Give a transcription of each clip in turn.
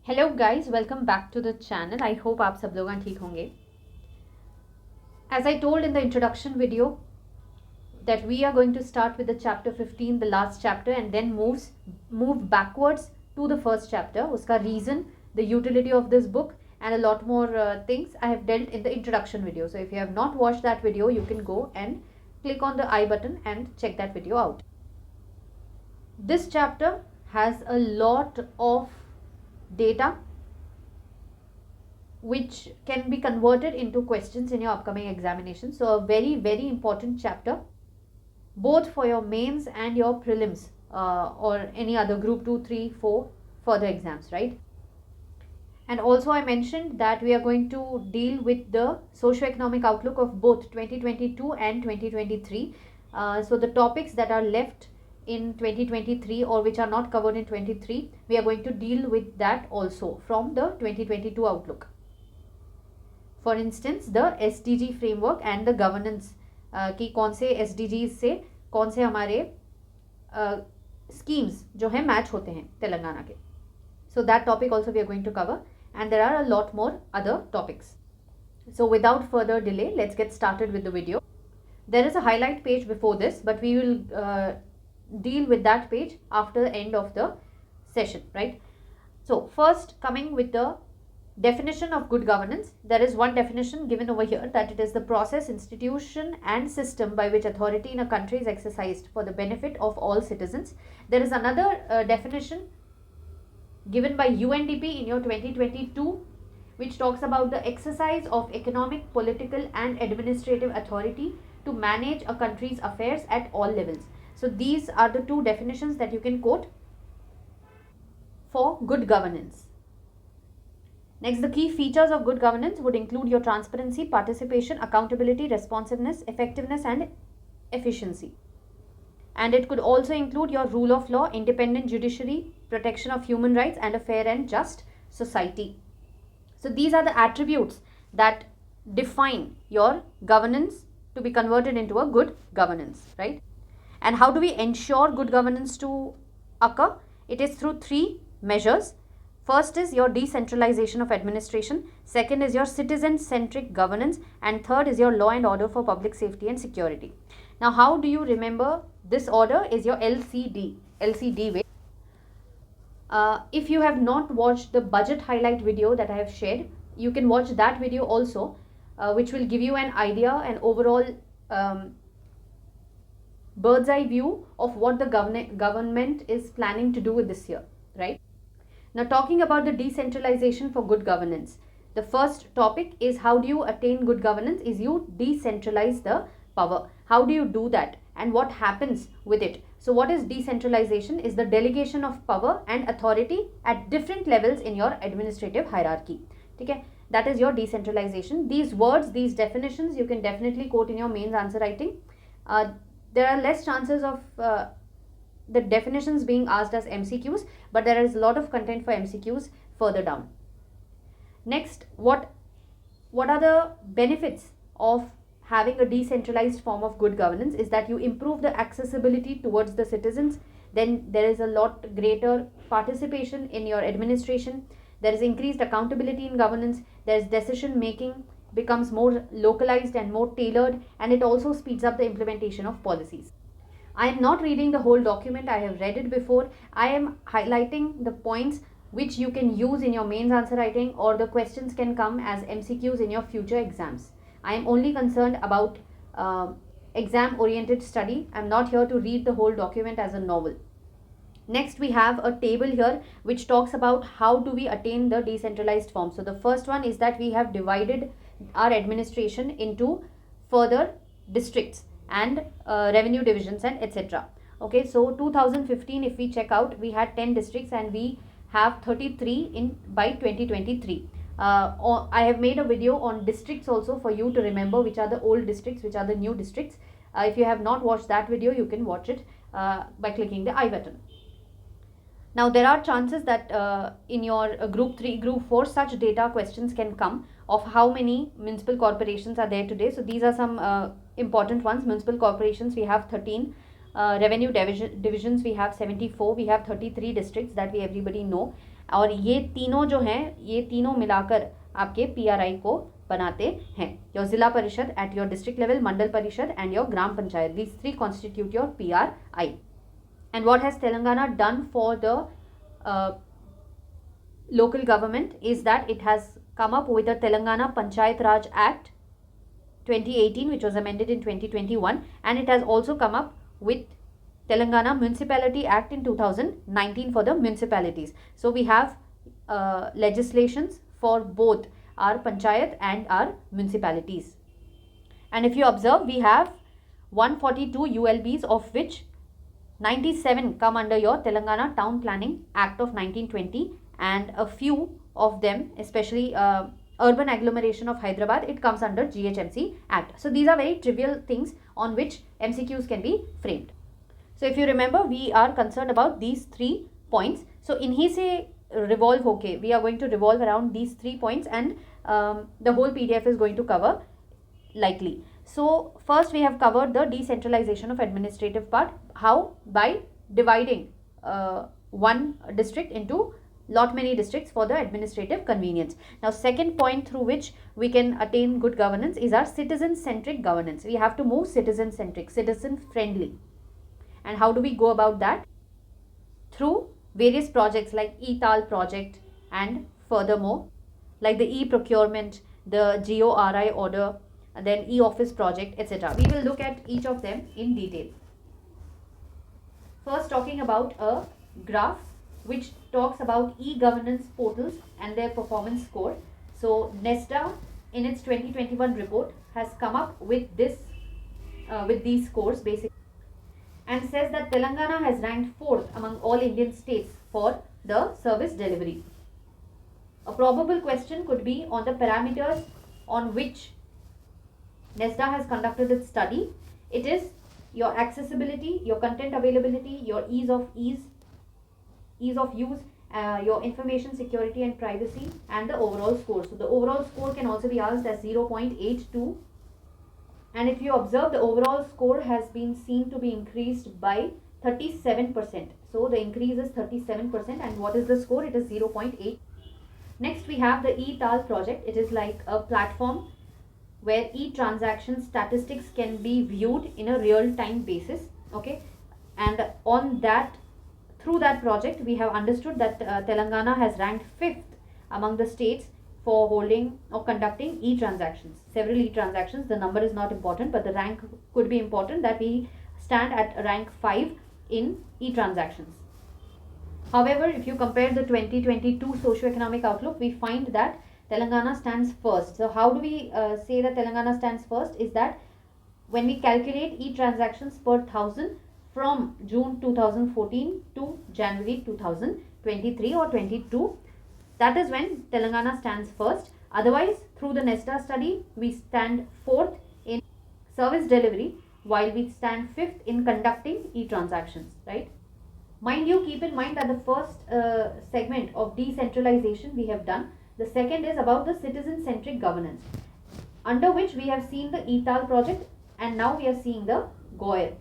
Hello guys, welcome back to the channel. I hope आप सब लोग ठीक होंगे. As I told in the introduction video that we are going to start with the chapter 15, the last chapter, and then move backwards to the first chapter. Uska reason, the utility of this book, and a lot more things I have dealt in the introduction video. So if you have not watched that video, you can go and click on the I button and check that video out. This chapter has a lot of data which can be converted into questions in your upcoming examination. So a very, very important chapter both for your mains and your prelims or any other group 2, 3, 4 further exams, right? And also I mentioned that we are going to deal with the socio-economic outlook of both 2022 and 2023. So the topics that are left in 2023 or which are not covered in 23, we are going to deal with that also from the 2022 outlook. For instance, the SDG framework and the governance कि कौन से SDGs से कौन से हमारे schemes जो है match होते हैं तेलंगाना के. So that topic also we are going to cover, and there are a lot more other topics. So without further delay, let's get started with the video. There is a highlight page before this, but we will deal with that page after the end of the session, right? So first, coming with the definition of good governance, there is one definition given over here, that it is the process, institution and system by which authority in a country is exercised for the benefit of all citizens. There is another definition given by UNDP in your 2022, which talks about the exercise of economic, political and administrative authority to manage a country's affairs at all levels. So these are the two definitions that you can quote for good governance. Next, the key features of good governance would include your transparency, participation, accountability, responsiveness, effectiveness and efficiency. And it could also include your rule of law, independent judiciary, protection of human rights and a fair and just society. So these are the attributes that define your governance to be converted into a good governance, right? And how do we ensure good governance to occur? It is through three measures. First is your decentralization of administration. Second is your citizen-centric governance. And third is your law and order for public safety and security. Now, how do you remember this order? Is your LCD way. If you have not watched the budget highlight video that I have shared, you can watch that video also, which will give you an idea, an overall bird's eye view of what the government is planning to do with this year, right? Now, talking about the decentralization for good governance, the first topic is how do you attain good governance is you decentralize the power. How do you do that and what happens with it? So what is decentralization? Is the delegation of power and authority at different levels in your administrative hierarchy. Okay? That is your decentralization. These words, these definitions, you can definitely quote in your mains answer writing. There are less chances of the definitions being asked as MCQs, but there is a lot of content for MCQs further down. Next, what are the benefits of having a decentralized form of good governance? Is that you improve the accessibility towards the citizens. Then there is a lot greater participation in your administration. There is increased accountability in governance. There is decision making becomes more localized and more tailored, and it also speeds up the implementation of policies. I am not reading the whole document. I have read it before. I am highlighting the points which you can use in your mains answer writing, or the questions can come as MCQs in your future exams. I am only concerned about exam oriented study. I am not here to read the whole document as a novel. Next, we have a table here which talks about how do we attain the decentralized form. So the first one is that we have divided our administration into further districts and revenue divisions and etc. Okay, so 2015, if we check out, we had 10 districts and we have 33 in by 2023. I have made a video on districts also for you to remember which are the old districts, which are the new districts. If you have not watched that video, you can watch it by clicking the I button. Now, there are chances that in your group 3, group 4, such data questions can come of how many municipal corporations are there today. So these are some important ones. Municipal corporations, we have 13. Revenue divisions, we have 74. We have 33 districts that we everybody know. और ये तीनों जो हैं, ये तीनों मिलाकर आपके PRI को बनाते हैं. योर जिला परिषद at your district level, मंडल परिषद and your gram panchayat, these three constitute your PRI. And what has Telangana done for the local government is that it has come up with the Telangana Panchayat Raj Act 2018, which was amended in 2021, and it has also come up with Telangana Municipality Act in 2019 for the municipalities. So we have legislations for both our panchayat and our municipalities. And if you observe, we have 142 ULBs, of which 97 come under your Telangana Town Planning Act of 1920, and a few of them, especially urban agglomeration of Hyderabad, it comes under GHMC Act. So these are very trivial things on which MCQs can be framed. So if you remember, we are concerned about these 3 points. So इन्हीं से revolve होके we are going to revolve around these 3 points, and the whole PDF is going to cover likely. So first we have covered the decentralization of administrative part. How? By dividing one district into lot many districts for the administrative convenience. Now second point through which we can attain good governance is our citizen centric governance. We have to move citizen centric, citizen friendly. And how do we go about that? Through various projects like e-Tal project, and furthermore like the e-procurement, the GORI order, and then e-office project, etc. We will look at each of them in detail. First, talking about a graph which talks about e-governance portals and their performance score. So NESDA in its 2021 report has come up with this with these scores basically, and says that Telangana has ranked 4th among all Indian states for the service delivery. A probable question could be on the parameters on which NESDA has conducted its study. It is your accessibility, your content availability, your ease of use, your information security and privacy, and the overall score. So the overall score can also be asked as 0.82. And if you observe, the overall score has been seen to be increased by 37%. So the increase is 37%, and what is the score? It is 0.8. Next we have the e-Tal project. It is like a platform where e-transaction statistics can be viewed in a real-time basis. Okay, and on that, through that project, we have understood that Telangana has ranked 5th among the states for holding or conducting e-transactions. Several e-transactions. The number is not important, but the rank could be important, that we stand at rank 5 in e-transactions. However, if you compare the 2022 Socio-Economic Outlook, we find that Telangana stands first. So how do we say that Telangana stands first? Is that when we calculate e-transactions per 1000 from June 2014 to January 2023 or 22, that is when Telangana stands first. Otherwise, through the NESDA study, we stand 4th in service delivery, while we stand 5th in conducting e-transactions, right? Mind you, keep in mind that the first segment of decentralization we have done. The second is about the citizen-centric governance, under which we have seen the e-Tal project, and now we are seeing the GOIR,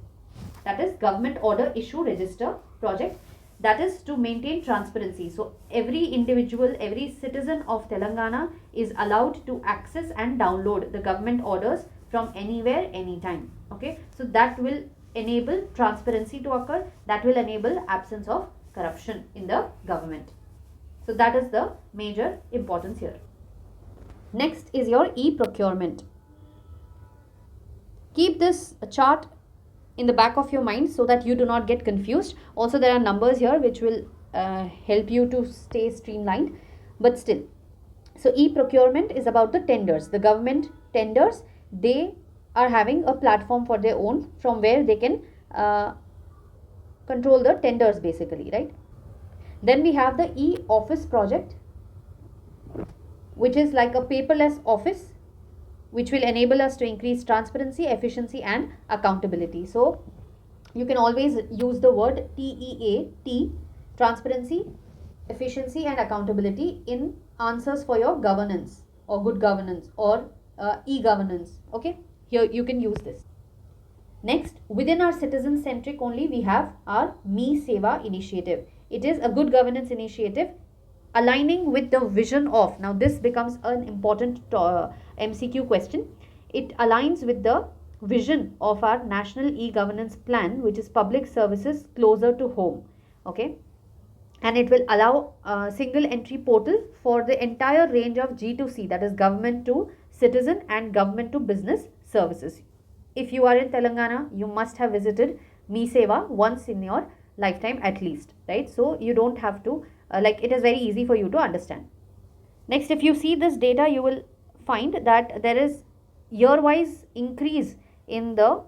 that is Government Order Issue Register project, that is to maintain transparency. So every individual, every citizen of Telangana is allowed to access and download the government orders from anywhere, anytime. Okay, so that will enable transparency to occur, that will enable absence of corruption in the government. So that is the major importance here. Next is your e-procurement. Keep this chart in the back of your mind so that you do not get confused. Also, there are numbers here which will help you to stay streamlined, but still. So e-procurement is about the tenders. The government tenders, they are having a platform for their own from where they can control the tenders basically, right? Then we have the e-office project, which is like a paperless office, which will enable us to increase transparency, efficiency and accountability. So you can always use the word TEAT, transparency, efficiency and accountability, in answers for your governance or good governance or e-governance. Okay, here you can use this. Next, within our citizen centric only, we have our Me Seva initiative. It is a good governance initiative aligning with the vision of, now this becomes an important MCQ question. It aligns with the vision of our national e-governance plan, which is public services closer to home. Okay, and it will allow a single entry portal for the entire range of G2C, that is government to citizen and government to business services. If you are in Telangana, you must have visited Me Seva once in your lifetime at least, right? So you don't have to, it is very easy for you to understand. Next, if you see this data, you will find that there is year-wise increase in the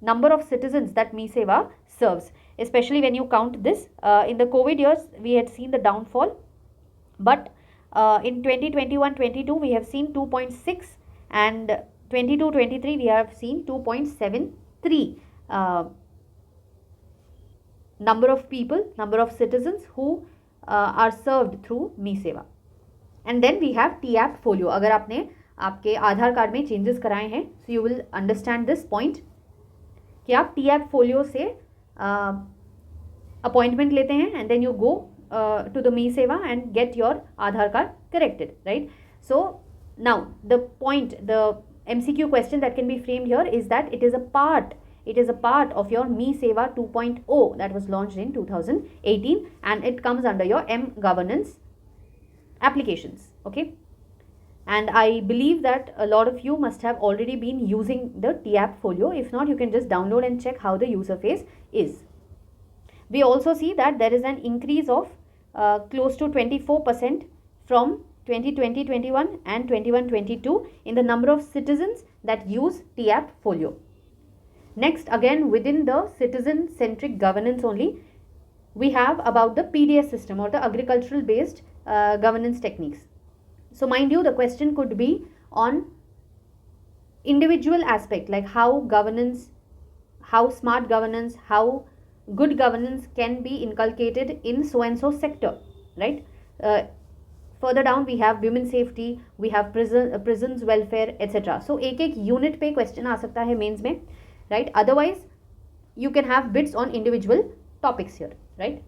number of citizens that Me Seva serves, especially when you count this. In the COVID years, we had seen the downfall, but in 2021-22, we have seen 2.6, and 22-23, we have seen 2.73 number of people, number of citizens who are served through Me Seva. And then we have T app folio. अगर आपने आपके Aadhaar card में changes कराए हैं, so you will understand this point कि आप T app folio से appointment लेते हैं and then you go to the Mee Seva and get your Aadhaar card corrected, right? So now the point, the MCQ question that can be framed here is that it is a part of your Me Seva 2.0 that was launched in 2018, and it comes under your M governance applications. Okay, and I believe that a lot of you must have already been using the TApp folio. If not, you can just download and check how the user face is. We also see that there is an increase of close to 24% from 2020-21 and 21-22 in the number of citizens that use TApp folio. Next, again within the citizen centric governance only, we have about the PDS system or the agricultural based governance techniques. So mind you, the question could be on individual aspect, like how governance, how smart governance, how good governance can be inculcated in so and so sector, right? Further down we have women safety, we have prisons welfare, etc. So एक unit पे question आ सकता है mains में, right? Otherwise you can have bits on individual topics here, right?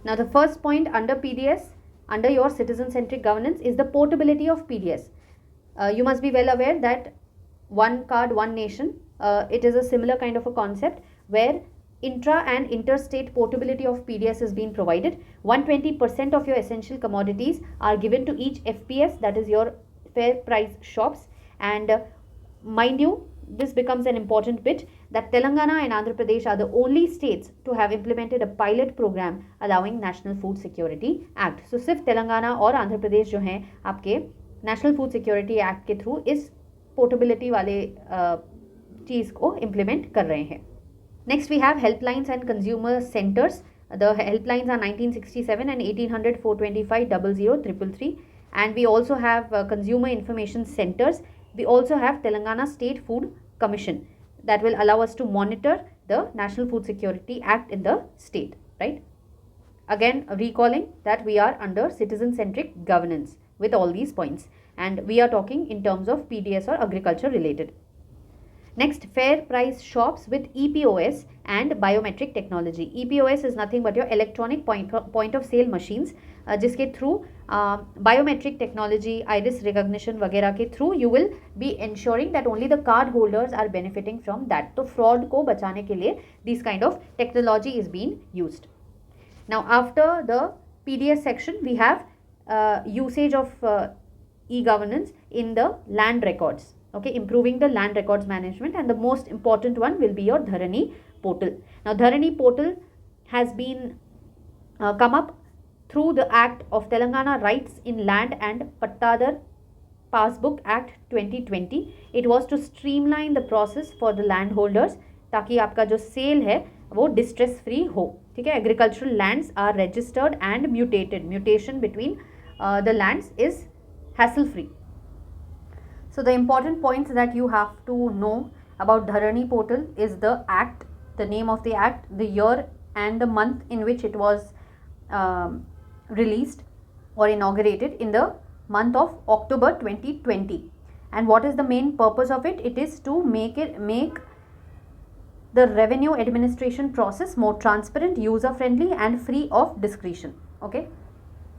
Now the first point under PDS, under your citizen centric governance, is the portability of PDS. You must be well aware that one card one nation, it is a similar kind of a concept where intra and interstate portability of PDS is being provided. 120% of your essential commodities are given to each FPS, that is your fair price shops. And mind you, this becomes an important bit that Telangana and Andhra Pradesh are the only states to have implemented a pilot program allowing National Food Security Act. So सिर्फ तेलंगाना और आंध्र प्रदेश जो हैं आपके National Food Security Act के through इस portability वाले चीज़ को implement कर रहे हैं. Next we have helplines and consumer centers. The helplines are 1967 and 1800 425 00333, and we also have consumer information centers. We also have Telangana State Food Commission that will allow us to monitor the National Food Security Act in the state, right? Again recalling that we are under citizen centric governance with all these points, and we are talking in terms of PDS or agriculture related. Next, fair price shops with EPOS and biometric technology. EPOS is nothing but your electronic point of sale machines, जिसके through biometric technology, iris recognition वगैरह के through you will be ensuring that only the card holders are benefiting from that. तो fraud को बचाने के लिए this kind of technology is being used. Now after the PDS section we have usage of e-governance in the land records. Okay, improving the land records management, and the most important one will be your Dharani portal. Now Dharani portal has been come up through the act of Telangana Rights in Land and Pattadar Passbook Act 2020. It was to streamline the process for the landholders ताकि आपका जो cell है वो distress free हो. ठीक है, agricultural lands are registered and mutated. Mutation between the lands is hassle free. So the important points that you have to know about Dharani portal is the act, the name of the act, the year and the month in which it was released or inaugurated, in the month of October 2020. And what is the main purpose of it? It is to make the revenue administration process more transparent, user friendly and free of discretion. Okay.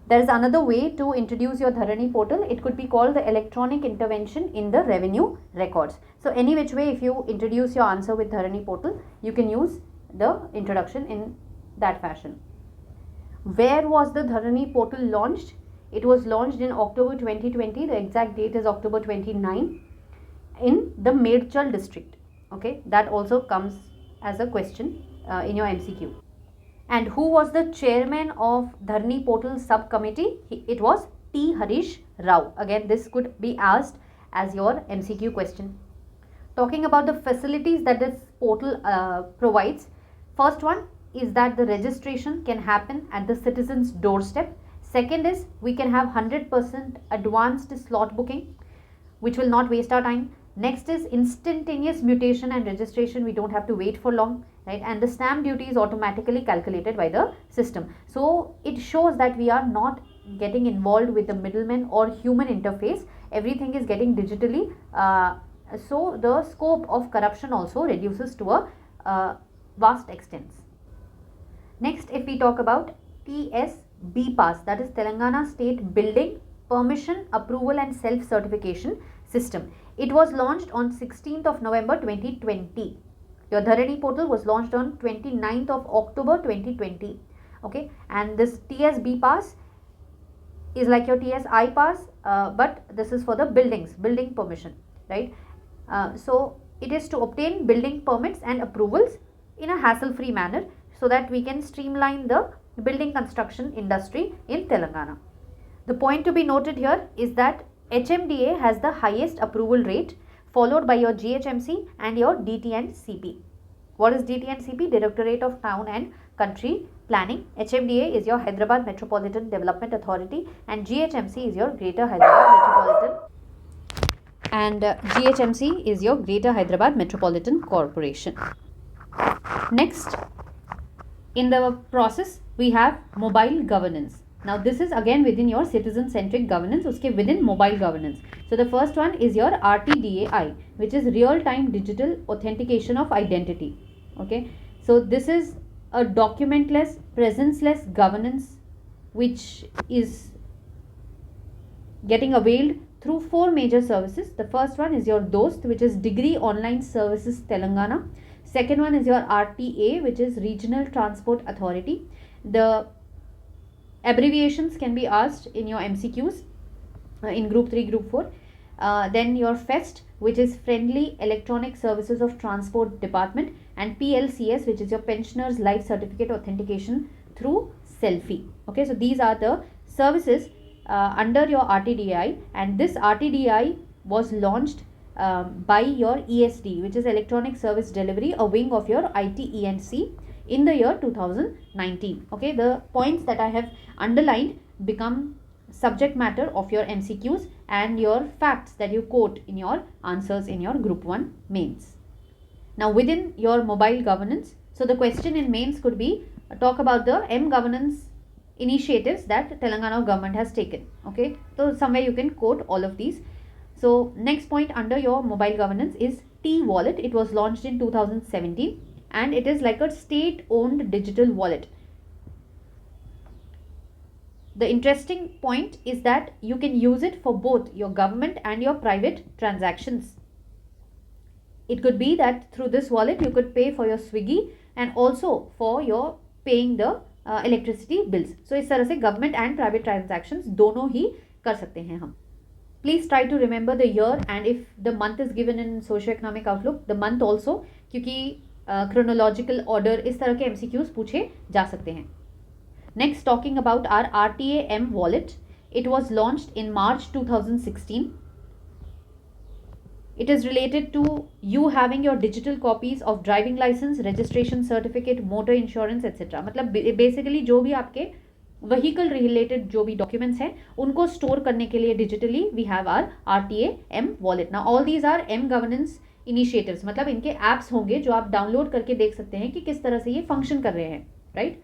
There is another way to introduce your Dharani portal. It could be called the electronic intervention in the revenue records. So any which way, if you introduce your answer with Dharani portal, you can use the introduction in that fashion. Where was the Dharani portal launched? It was launched in October 2020. The exact date is October 29 in the Medchal district. Okay, that also comes as a question in your MCQ. And who was the chairman of Dharani portal subcommittee? It was T. Harish Rao. Again, this could be asked as your MCQ question. Talking about the facilities that this portal provides, first one is that the registration can happen at the citizen's doorstep. Second is we can have 100% advanced slot booking, which will not waste our time. Next is instantaneous mutation and registration. We don't have to wait for long, right? And the stamp duty is automatically calculated by the system. So it shows that we are not getting involved with the middleman or human interface. Everything is getting digitally. So the scope of corruption also reduces to a vast extent. Next, if we talk about TSBPAS, that is Telangana State Building Permission, Approval and Self-Certification System. It was launched on 16th of November 2020. Your Dharani portal was launched on 29th of October 2020. Okay, and this TSBPAS is like your TSI pass, but this is for the building permission, right? So it is to obtain building permits and approvals in a hassle-free manner so that we can streamline the building construction industry in Telangana. The point to be noted here is that HMDA has the highest approval rate, followed by your GHMC and your DT and CP. What is DT and CP? Directorate of Town and Country Planning. HMDA is your Hyderabad Metropolitan Development Authority and GHMC is your Greater Hyderabad Metropolitan Corporation. Next, in the process, we have mobile governance. Now this is again within your citizen-centric governance, uske within mobile governance. So the first one is your RTDAI, which is real-time digital authentication of identity. Okay, so this is a documentless, presence-less governance which is getting availed through 4 major services. The first one is your DOST, which is Degree Online Services Telangana. Second one is your RTA, which is Regional Transport Authority. The abbreviations can be asked in your MCQs in group 3, group 4. Then your FEST, which is Friendly Electronic Services of Transport Department, and PLCS, which is your Pensioners Life Certificate Authentication through Selfie. Okay, so these are the services under your RTDI, and this RTDI was launched by your ESD, which is Electronic Service Delivery, a wing of your ITENC, in the year 2019. Okay, the points that I have underlined become subject matter of your MCQs and your facts that you quote in your answers in your group 1 mains. Now within your mobile governance, so the question in mains could be talk about the M governance initiatives that Telangana government has taken. Okay, so somewhere you can quote all of these. So next point under your mobile governance is T-Wallet. It was launched in 2017 and it is like a state-owned digital wallet. The interesting point is that you can use it for both your government and your private transactions. It could be that through this wallet you could pay for your Swiggy and also for your paying the electricity bills. So इस तरह से government and private transactions दोनों ही कर सकते हैं हम. Please try to remember the year and if the month is given in Socio-Economic Outlook, the month also, क्योंकि chronological order इस तरह के MCQs पूछे जा सकते हैं. Next, talking about our RTAM wallet, it was launched in March 2016. It is related to you having your digital copies of driving license, registration certificate, motor insurance, etc. मतलब basically जो भी आपके vehicle related जो भी documents हैं उनको store करने के लिए digitally we have our RTAM wallet. Now all these are M governance initiatives, मतलब इनके apps होंगे जो आप download करके देख सकते हैं कि किस तरह से ये function कर रहे हैं, right?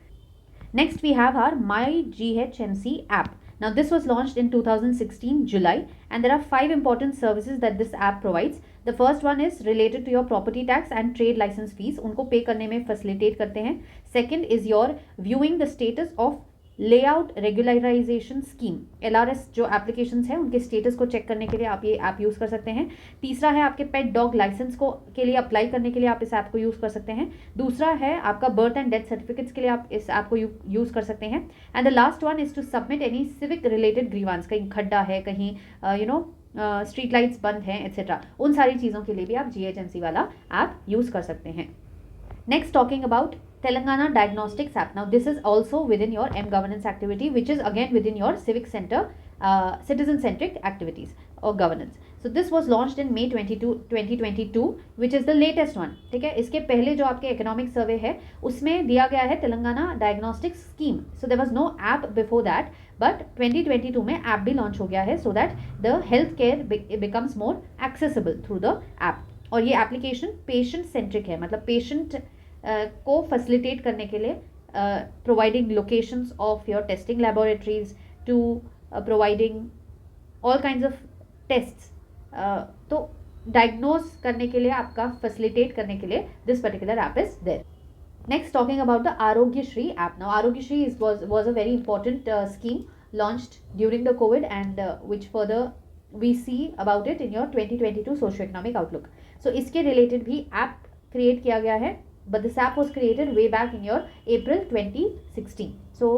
Next we have our My GHMC app. Now this was launched in 2016 July and there are 5 important services that this app provides. The first one is related to your property tax and trade license fees. उनको pay करने में facilitate करते हैं. Second is your viewing the status of layout regularisation scheme, LRS जो applications हैं उनके status को check करने के लिए आप ये ऐप यूज़ कर सकते हैं। तीसरा है आपके पेट डॉग लाइसेंस को के लिए अप्लाई करने के लिए आप इस ऐप को यूज़ कर सकते हैं। दूसरा है आपका बर्थ एंड डेथ सर्टिफिकेट्स के लिए आप इस ऐप को यूज़ कर सकते हैं। And the last one is to submit any civic related grievance, कहीं खड्डा है, कहीं स्ट्रीट लाइट्स बंद हैं एक्सेट्रा, उन सारी चीज़ों के लिए भी आप GHMC वाला ऐप यूज़ कर सकते हैं। Next, talking about Telangana Diagnostics app. Now, this is also within your M-Governance activity, which is again within your civic center, citizen-centric activities or governance. So, this was launched in May 2022, which is the latest one. ठीक है, इसके पहले जो आपके economic survey है, उसमें दिया गया है Telangana Diagnostics scheme. So, there was no app before that, but 2022 में app भी launch हो गया है, so that the healthcare becomes more accessible through the app. और ये एप्लीकेशन पेशेंट सेंट्रिक है, मतलब पेशेंट को फैसिलिटेट करने के लिए providing locations of your testing laboratories to providing all kinds of tests, तो डायग्नोज करने के लिए, आपका फैसिलिटेट करने के लिए this particular app is there. Next, talking about the Arogyasri app. Now, Arogyasri was a very important scheme launched during the COVID and which further we see about it in your 2022 Socio-Economic Outlook. So, इसके related भी app create किया गया है, but this app was created way back in your April 2016. So,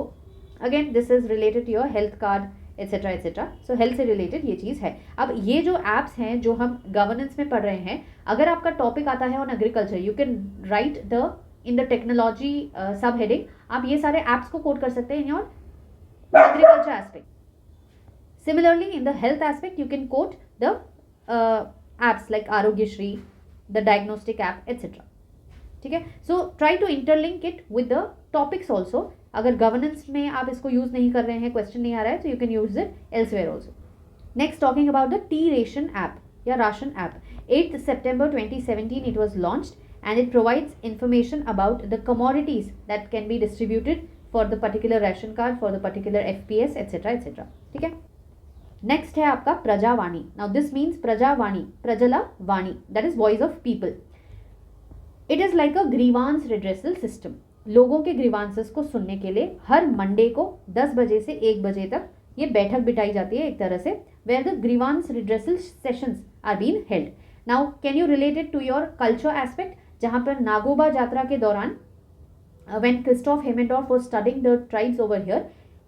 again this is related to your health card etc etc. So, health से related ये चीज़ है. अब ये जो apps हैं जो हम governance में पढ़ रहे हैं, अगर आपका topic आता है on agriculture, you can write the in the technology subheading, आप ये सारे apps को quote कर सकते हैं in your agriculture aspect. Similarly, in the health aspect, you can quote the apps like Arogyasri, the diagnostic app, etc. ठीक है, so try to interlink it with the topics also. अगर governance में आप इसको use नहीं कर रहे हैं, question नहीं आ रहा है, तो you can use it elsewhere also. Next, talking about the T-Ration app या ration app. 8th September 2017 it was launched and it provides information about the commodities that can be distributed for the particular ration card, for the particular FPS, etc. etc. ठीक है. Next है आपका Prajavani. Now this means Prajavani, प्रजला वाणी, that is voice of people. It is like a grievance redressal system. लोगों के grievances को सुनने के लिए हर मंडे को 10 बजे से 1 बजे तक ये बैठक बिठाई जाती है एक तरह से, where the grievance redressal sessions are been held. Now can you related to your culture aspect, जहाँ पर नागोबा यात्रा के दौरान when Christoph Haimendorf was studying the tribes over here,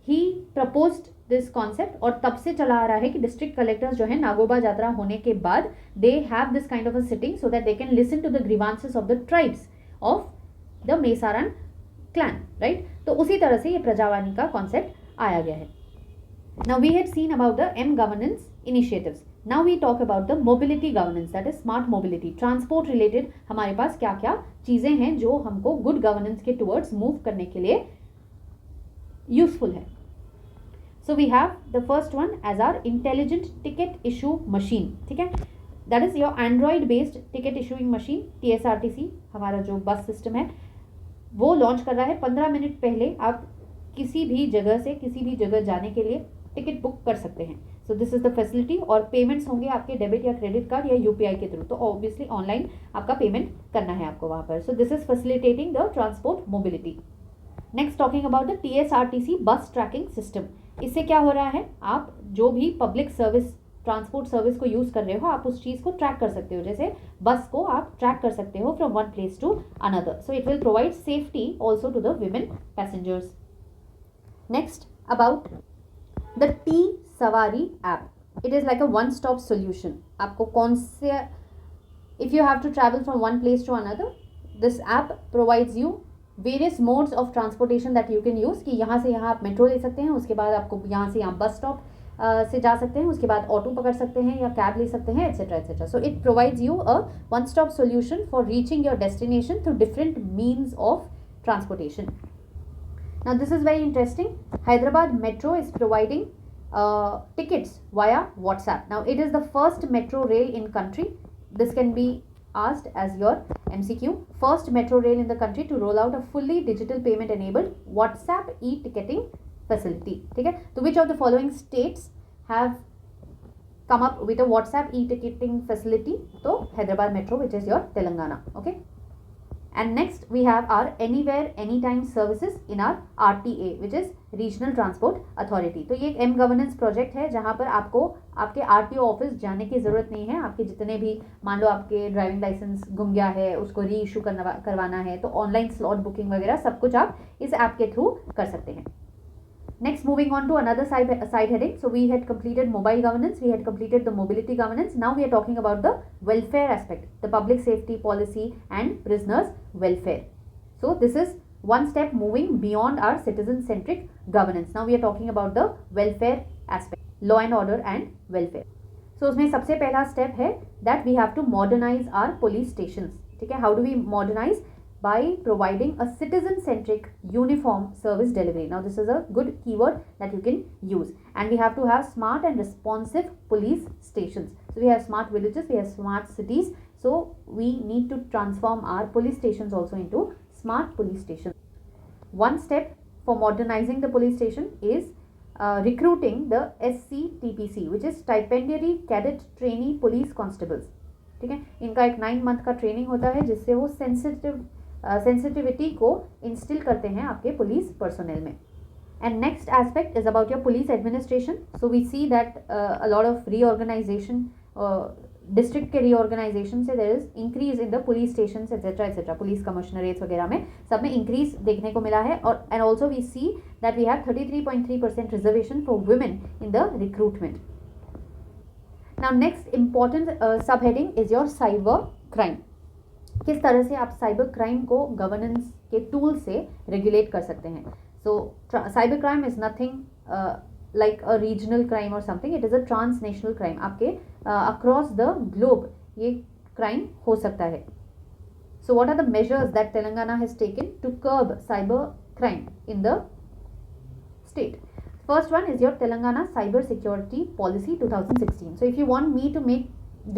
he proposed this concept, और तब से चला आ रहा है कि डिस्ट्रिक्ट कलेक्टर्स जो है नागोबा यात्रा होने के बाद they have this kind of a sitting so that they can listen to the grievances of the tribes of the Mesram clan, right. तो उसी तरह से ये प्रजावाणी का कॉन्सेप्ट आया गया है. Now we have seen about the M governance initiatives. Now we talk about the mobility governance, that is smart mobility. Transport related हमारे पास क्या क्या चीज़ें हैं जो हमको गुड गवर्नेंस के टुवर्ड्स मूव करने के लिए यूजफुल है. So we have the first one as our intelligent ticket issue machine. ठीक है, that is your Android based ticket issuing machine. TSRTC हमारा जो बस सिस्टम है वो लॉन्च कर रहा है. 15 मिनट पहले आप किसी भी जगह से किसी भी जगह जाने के लिए टिकट बुक कर सकते हैं. So this is the facility. और पेमेंट्स होंगे आपके डेबिट या क्रेडिट कार्ड या UPI के थ्रू, तो ऑब्वियसली ऑनलाइन आपका पेमेंट करना है आपको वहाँ पर. So this is facilitating the transport mobility. Next, talking about the TSRTC बस ट्रैकिंग सिस्टम. इससे क्या हो रहा है, आप जो भी पब्लिक सर्विस ट्रांसपोर्ट सर्विस को यूज़ कर रहे हो, आप उस चीज़ को ट्रैक कर सकते हो. जैसे बस को आप ट्रैक कर सकते हो from one place to another. So it will provide safety also to the women passengers. Next, about the T Savari app. It is like a one stop solution. आपको कौन से, if you have to travel from one place to another, this app provides you various modes of transportation that you can use. कि यहाँ से यहाँ आप metro ले सकते हैं, उसके बाद आपको यहाँ से यहाँ बस स्टॉप से जा सकते हैं, उसके बाद ऑटो पकड़ सकते हैं या कैब ले सकते हैं, etcetera etcetera. So it provides you a one stop solution for reaching your destination through different means of transportation. Now this is very interesting. Hyderabad metro is providing tickets via WhatsApp. Now it is the first metro rail in country. This can be asked as your MCQ. First metro rail in the country to roll out a fully digital payment enabled WhatsApp e-ticketing facility. ठीक है, तो which of the following states have come up with a WhatsApp e-ticketing facility? तो Hyderabad Metro, which is your Telangana. Okay, And next we have our anywhere anytime services in our RTA, which is regional transport authority. तो ये एक M governance project है जहाँ पर आपको आपके RTO office जाने की ज़रूरत नहीं है। आपके जितने भी, मान लो आपके ड्राइविंग लाइसेंस गुम गया है, उसको री इशू करवाना है, तो ऑनलाइन स्लॉट बुकिंग वगैरह सब कुछ आप इस ऐप के थ्रू कर सकते हैं। Next, moving on to another side heading. So we had completed mobile governance, we had completed the mobility governance. Now we are talking about the welfare aspect, the public safety policy and prisoners welfare. So this is one step moving beyond our citizen-centric governance. Now we are talking about the welfare aspect, law and order and welfare. So उसमें सबसे पहला step है that we have to modernize our police stations. ठीक है, how do we modernize? By providing a citizen-centric uniform service delivery. Now this is a good keyword that you can use, and we have to have smart and responsive police stations. So we have smart villages, we have smart cities, so we need to transform our police stations also into smart police stations. One step for modernizing the police station is recruiting the SCTPC, which is Stipendiary Cadet Trainee Police Constables. ठीक है, इनका एक 9 month का training होता है जिससे वो sensitivity को इंस्टिल करते हैं आपके पुलिस पर्सोनेल में। And next aspect is about your police administration. So we see that a lot of reorganisation, district के रीऑर्गेनाइजेशन से there is increase in the police station etcetera, police commissionerates वगैरह में सब में इंक्रीज देखने को मिला है। और and also we see that we have 33.3% reservation for women in the recruitment. Now next important sub heading is your cyber crime. किस तरह से आप साइबर क्राइम को गवर्नेंस के टूल से रेगुलेट कर सकते हैं। So cyber crime is nothing like a regional crime और something, it is a transnational crime. आपके अक्रॉस द ग्लोब ये क्राइम हो सकता है। So what are the measures that Telangana has taken to curb cyber crime in the state? First one is your Telangana Cyber Security Policy 2016. So if you want me to make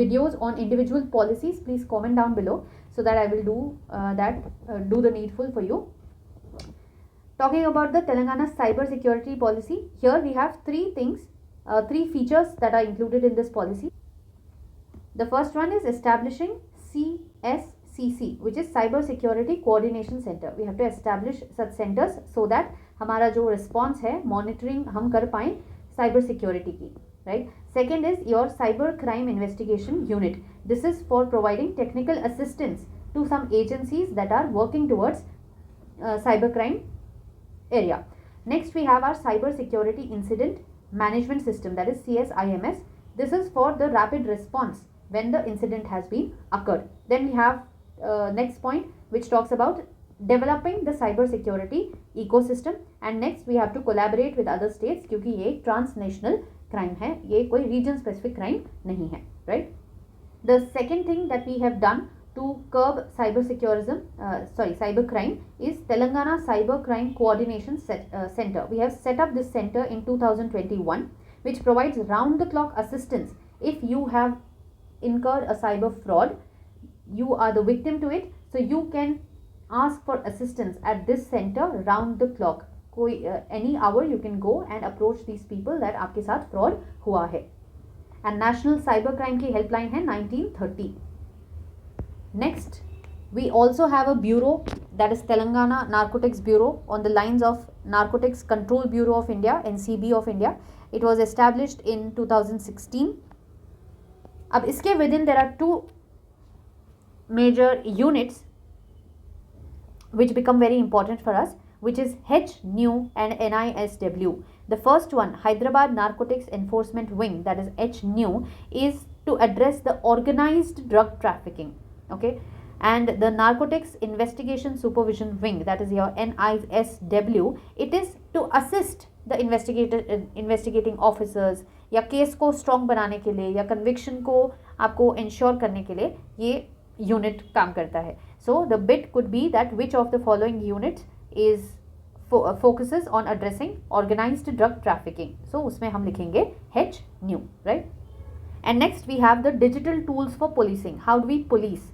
videos on individual policies, please comment down below so that I will do do the needful for you. Talking about the Telangana Cyber Security Policy, here we have three things, three features that are included in this policy. The first one is establishing CSCC, which is Cyber Security Coordination Center. We have to establish such centers so that हमारा जो response है, monitoring हम कर पाएँ cyber security की, right. Second is your cyber crime investigation unit. This is for providing technical assistance to some agencies that are working towards cyber crime area. Next we have our cyber security incident management system, that is CSIMS. This is for the rapid response when the incident has been occurred. Then we have next point which talks about developing the cyber security ecosystem, and next we have to collaborate with other states क्योंकि ये एक transnational crime है, ये कोई region specific crime नहीं है, right? The second thing that we have done to curb cyber crime is Telangana Cyber Crime Coordination Center. We have set up this center in 2021, which provides round the clock assistance. If you have incurred a cyber fraud, you are the victim to it, so you can ask for assistance at this center round the clock. Any hour you can go and approach these people that आपके साथ fraud हुआ है. And National Cyber Crime की helpline है 1930. Next, we also have a bureau, that is Telangana Narcotics Bureau, on the lines of Narcotics Control Bureau of India, NCB of India. It was established in 2016. अब इसके within there are two major units which become very important for us, which is HNEW and NISW. The first one, Hyderabad Narcotics Enforcement Wing, that is HNEW, is to address the organized drug trafficking. Okay, and the Narcotics Investigation Supervision Wing, that is your NISW, it is to assist the investigating officers या case को strong बनाने के लिए या conviction को आपको ensure करने के लिए ये यूनिट काम करता है. So the bit could be that which of the following unit is focuses on addressing organized drug trafficking. So उसमें हम लिखेंगे HNEW, right? And next we have the digital tools for policing. How do we police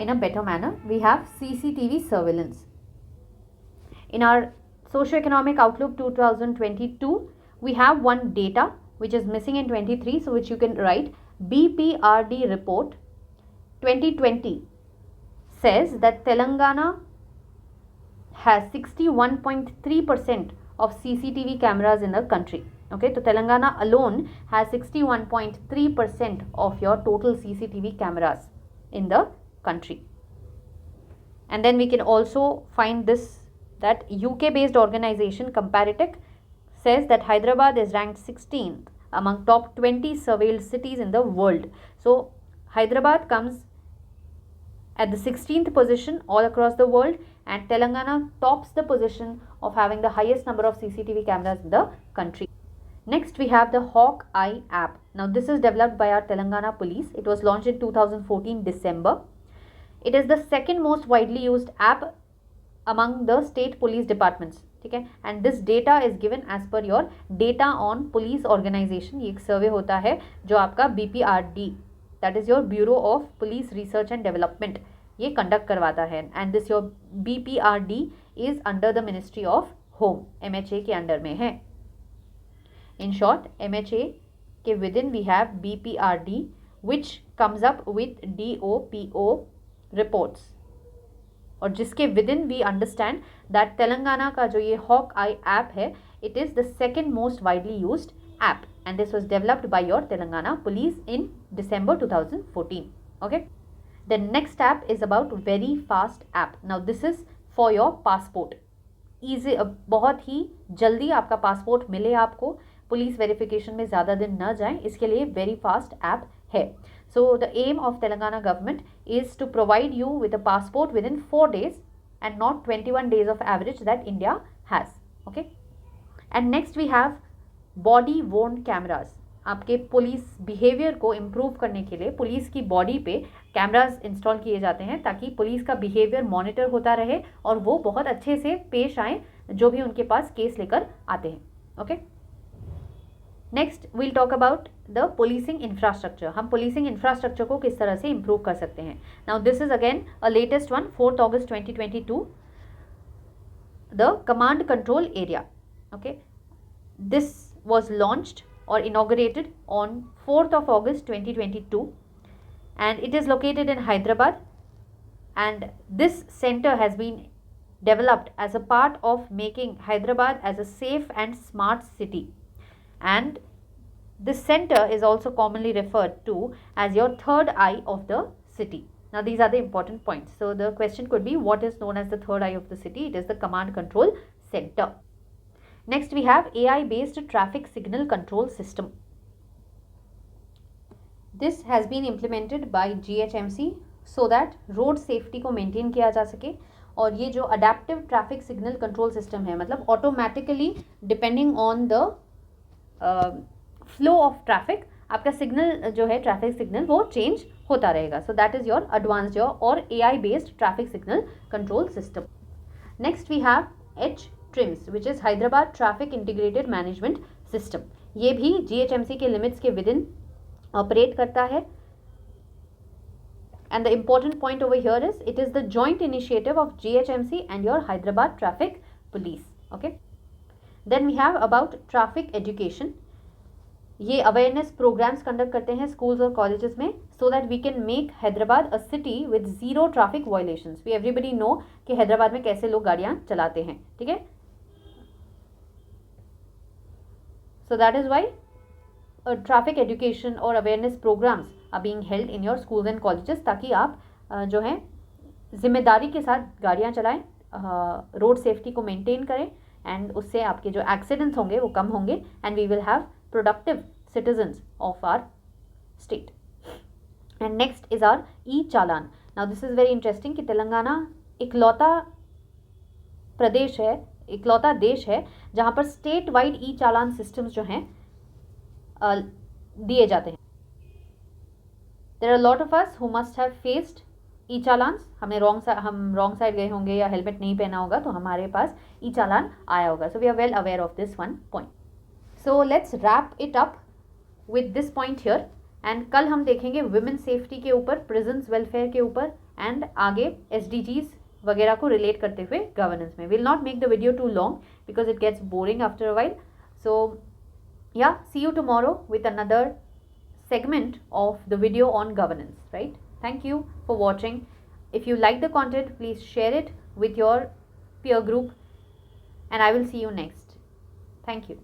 in a better manner? We have CCTV surveillance. In our Socio-Economic Outlook 2022, we have one data which is missing in 23, so which you can write BPRD report 2020 says that Telangana has 61.3% of CCTV cameras in the country. Okay, so Telangana alone has 61.3% of your total CCTV cameras in the country. And then we can also find this, that UK based organization Comparative says that Hyderabad is ranked 16th among top 20 surveilled cities in the world. So Hyderabad comes at the 16th position all across the world, and Telangana tops the position of having the highest number of CCTV cameras in the country. Next we have the Hawk Eye app. Now this is developed by our Telangana police. It was launched in 2014 December. It is the second most widely used app among the state police departments. Okay, and this data is given as per your data on police organization. ये एक सर्वे होता है जो आपका BPRD, that is your Bureau of Police Research and Development, ये conduct करवाता है. And this your BPRD is under the ministry of home, MHA के अंडर में है. इन शॉर्ट MHA के within we have BPRD which comes up with DOPO reports, और जिसके within we understand that Telangana का जो ये hawk eye app है, it is the second most widely used app, and this was developed by your Telangana police in December 2014. Okay, the next app is about very fast app. Now this is for your passport. Easy, बहुत ही जल्दी आपका passport मिले आपको, police verification में ज़्यादा दिन न जाएं, इसके लिए वेरी फास्ट ऐप है. So the aim of Telangana government is to provide you with a passport within 4 days and not 21 days of average that India has. Okay, and next we have body worn cameras. आपके police behaviour को improve करने के लिए police की body पे cameras install किए जाते हैं ताकि पुलिस का बिहेवियर मॉनिटर होता रहे और वो बहुत अच्छे से पेश आए जो भी उनके पास केस लेकर आते हैं. Okay, next we'll talk about the policing infrastructure. हम पुलिसिंग इंफ्रास्ट्रक्चर को किस तरह से इम्प्रूव कर सकते हैं. Now this is again a latest one, 4 August 2022, the command control area. Okay, this was launched or inaugurated on 4th of August 2022 and it is located in Hyderabad, and this center has been developed as a part of making Hyderabad as a safe and smart city, and this center is also commonly referred to as your third eye of the city. Now these are the important points. So the question could be, what is known as the third eye of the city? It is the command control center. Next we have AI based traffic signal control system. This has been implemented by GHMC so that road safety को maintain किया जा सके, और ये जो adaptive traffic signal control system है, मतलब automatically depending on the flow of traffic आपका सिग्नल जो है ट्रैफिक सिग्नल वो चेंज होता रहेगा. So that is your advanced और AI based traffic signal control system. Next we have TRIMS, which is Hyderabad Traffic Integrated Management System. ये भी GHMC के लिमिट्स के विद इन ऑपरेट करता है. And the important point over here is it is the joint initiative of GHMC and your Hyderabad Traffic Police. Okay. Then we have about traffic education. ये awareness programmes कंडक्ट करते हैं schools और colleges में, so that we can make Hyderabad a city with zero traffic violations. We everybody know कि हैदराबाद में कैसे लोग गाड़ियाँ चलाते हैं. ठीक है, so that is why traffic education or awareness programs are being held in your schools and colleges, ताकि आप जो है जिम्मेदारी के साथ गाड़ियाँ चलाएं, रोड सेफ्टी को मेंटेन करें, एंड उससे आपके जो एक्सीडेंट्स होंगे वो कम होंगे, and we will have productive citizens of our state. And next is our e-challan. Now this is very interesting कि तेलंगाना इकलौता प्रदेश है, इकलौता देश है जहाँ पर स्टेट वाइड ई-चालान सिस्टम्स जो हैं दिए जाते हैं. There are lot of us who must have faced e-challans. हम रॉन्ग साइड गए होंगे या हेलमेट नहीं पहना होगा तो हमारे पास ई-चालान आया होगा. So we are well aware of this one point. So let's wrap it up with this point here, and कल हम देखेंगे विमेन सेफ्टी के ऊपर, प्रिजन्स वेलफेयर के ऊपर, एंड आगे SDGs वगैरह को रिलेट करते हुए गवर्नेंस में. Will not make the video too long because it gets boring after a while. So yeah, see you tomorrow with another segment of the video on governance, right? Thank you for watching. If you like the content, please share it with your peer group, and I will see you next. Thank you.